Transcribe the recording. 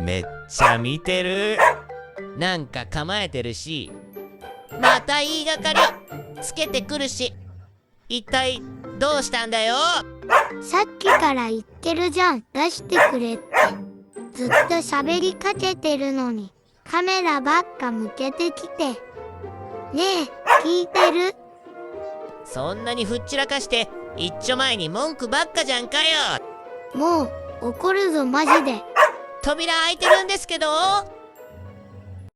めっちゃ見てる。なんか構えてるし、また言いがかりつけてくるし、一体どうしたんだよ。さっきから言ってるじゃん、出してくれって。ずっと喋りかけてるのにカメラばっか向けてきて。ねえ、聞いてる？そんなにふっちらかして一丁前に文句ばっかじゃんかよ。もう怒るぞマジで。扉開いてるんですけど。